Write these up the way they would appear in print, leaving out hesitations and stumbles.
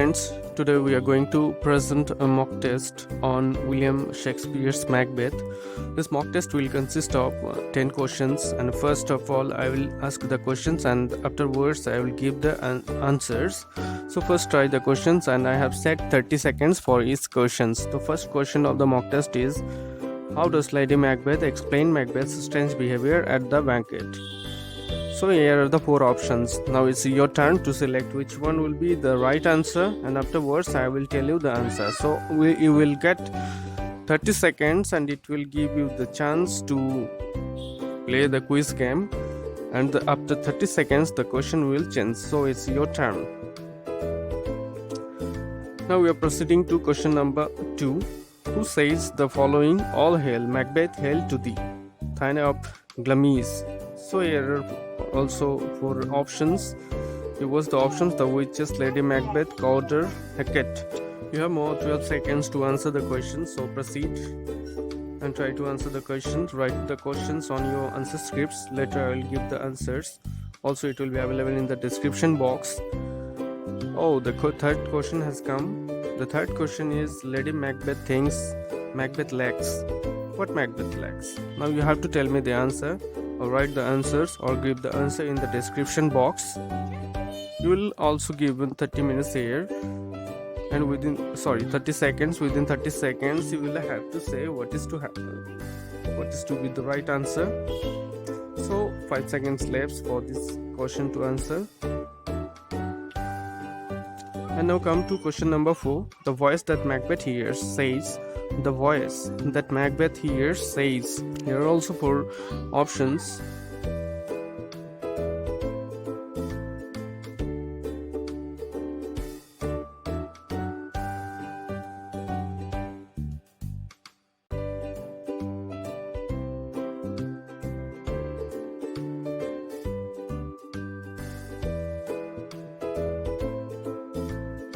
friends, today we are going to present a mock test on William Shakespeare's Macbeth. This mock test will consist of 10 questions, and first of all I will ask the questions and afterwards I will give the answers. So first try the questions, and I have set 30 seconds for each questions. The first question of the mock test is, how does Lady Macbeth explain Macbeth's strange behavior at the banquet? So here are the 4 options. Now it's your turn to select which one will be the right answer, and afterwards I will tell you the answer. So you will get 30 seconds and it will give you the chance to play the quiz game, and after 30 seconds the question will change. So it's your turn. Now we are proceeding to question number 2. Who says the following? All hail Macbeth, hail to thee, Thane of Glamis. So here are also 4 options. Here was the options: the witches, Lady Macbeth, Cawdor, Hecate. You have more 12 seconds to answer the questions, so proceed and try to answer the questions. Write the questions on your answer scripts. Later I will give the answers. Also it will be available in the description box. Oh, the third question has come. The third question is, Lady Macbeth thinks Macbeth lacks. What Macbeth lacks? Now you have to tell me the answer, or write the answers, or give the answer in the description box. You will also given 30 minutes here, and 30 seconds. Within 30 seconds you will have to say what is to happen, what is to be the right answer. So 5 seconds left for this question to answer. And now come to question number 4. The voice that Macbeth hears says. The voice that Macbeth hears says. Here are also 4 options.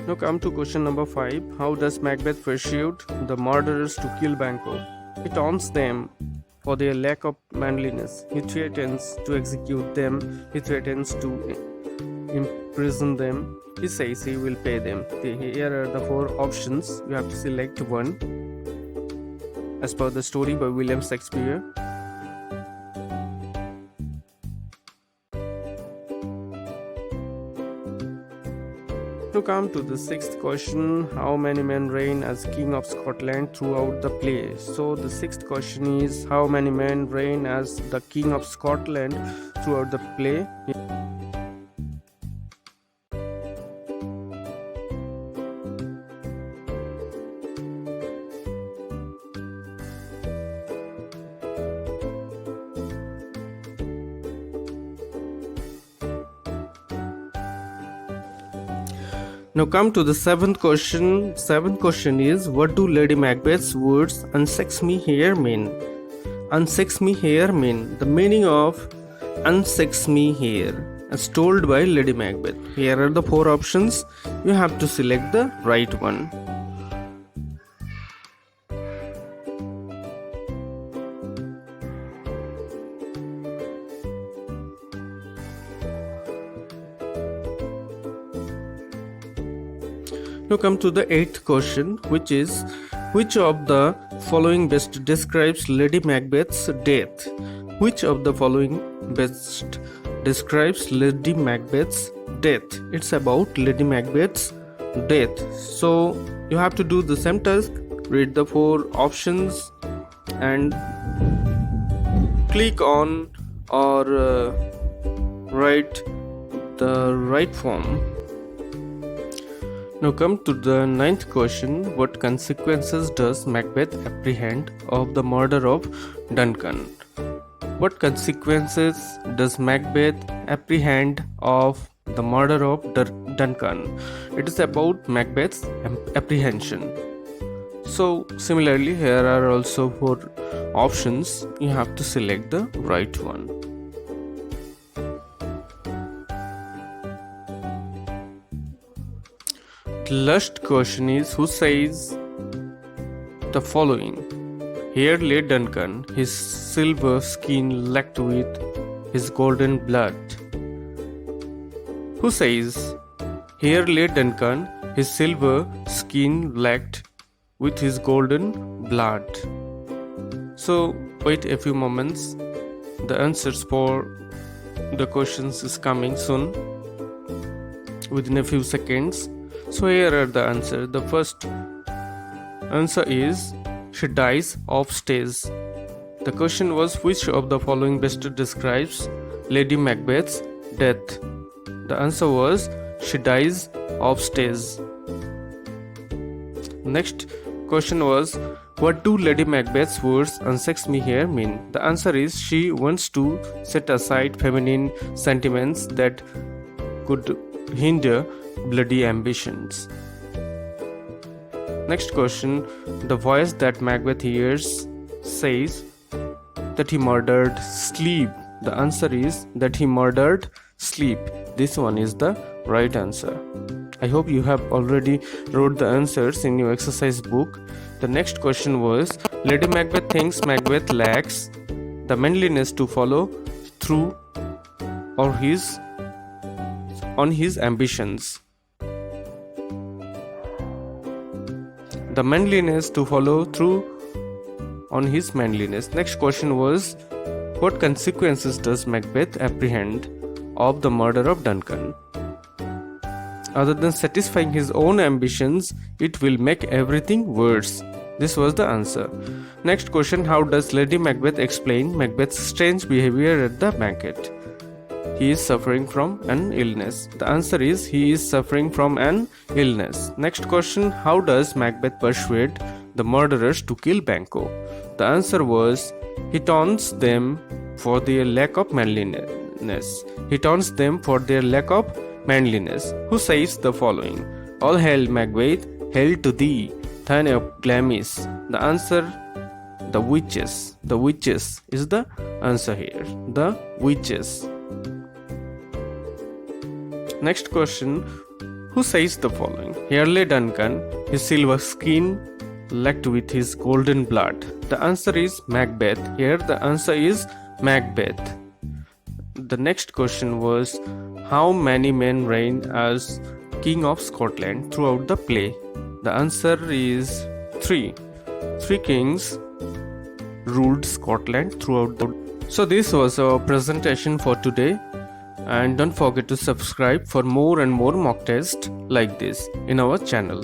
Now come to question number 5. How does Macbeth persuade the murderers to kill Banquo? He taunts them for their lack of manliness. He threatens to execute them. He threatens to imprison them. He says he will pay them. Here are the 4 options. You have to select one as per the story by William Shakespeare. To come to the 6th question, how many men reign as King of Scotland throughout the play? So the 6th question is, how many men reign as the King of Scotland throughout the play? Now come to the 7th question. 7th question is, what do Lady Macbeth's words "unsex me here" mean? Unsex me here mean. The meaning of unsex me here as told by Lady Macbeth. Here are the 4 options. You have to select the right one. Now come to the 8th question, which is, which of the following best describes Lady Macbeth's death? Which of the following best describes Lady Macbeth's death? It's about Lady Macbeth's death. So you have to do the same task. Read the 4 options and click on or write the right form. Now come to the 9th question. What consequences does Macbeth apprehend of the murder of Duncan? What consequences does Macbeth apprehend of the murder of Duncan? It is about Macbeth's apprehension. So similarly, here are also 4 options. You have to select the right one. The last question is, who says the following? Here lay Duncan, his silver skin lacked with his golden blood. Who says, here lay Duncan, his silver skin blacked with his golden blood. So wait a few moments. The answers for the questions is coming soon, within a few seconds. So here are the answer. The first answer is she dies of stage. The question was which of the following best describes Lady Macbeth's death. The answer was she dies of stage. Next question was what do Lady Macbeth's words "unsex me" here mean? The answer is she wants to set aside feminine sentiments that could hinder bloody ambitions. Next question, the voice that Macbeth hears says that he murdered sleep. The answer is that he murdered sleep. This one is the right answer. I hope you have already wrote the answers in your exercise book. The next question was Lady Macbeth thinks Macbeth lacks the manliness to follow through on his ambitions. The manliness to follow through on his manliness. Next question was what consequences does Macbeth apprehend of the murder of Duncan? Other than satisfying his own ambitions, it will make everything worse. This was the answer. Next question, how does Lady Macbeth explain Macbeth's strange behavior at the banquet? He is suffering from an illness. The answer is he is suffering from an illness. Next question, how does Macbeth persuade the murderers to kill Banquo? The answer was he taunts them for their lack of manliness. He taunts them for their lack of manliness. Who says the following? All hail Macbeth, hail to thee, Thane of Glamis. The answer, the witches. The witches is the answer here. The witches. Next question, who says the following? Here lay Duncan, his silver skin lacked with his golden blood. The answer is Macbeth. Here the answer is Macbeth. The next question was how many men reigned as King of Scotland throughout the play? The answer is 3. 3 kings ruled Scotland throughout the. So this was our presentation for today. And don't forget to subscribe for more and more mock tests like this in our channel.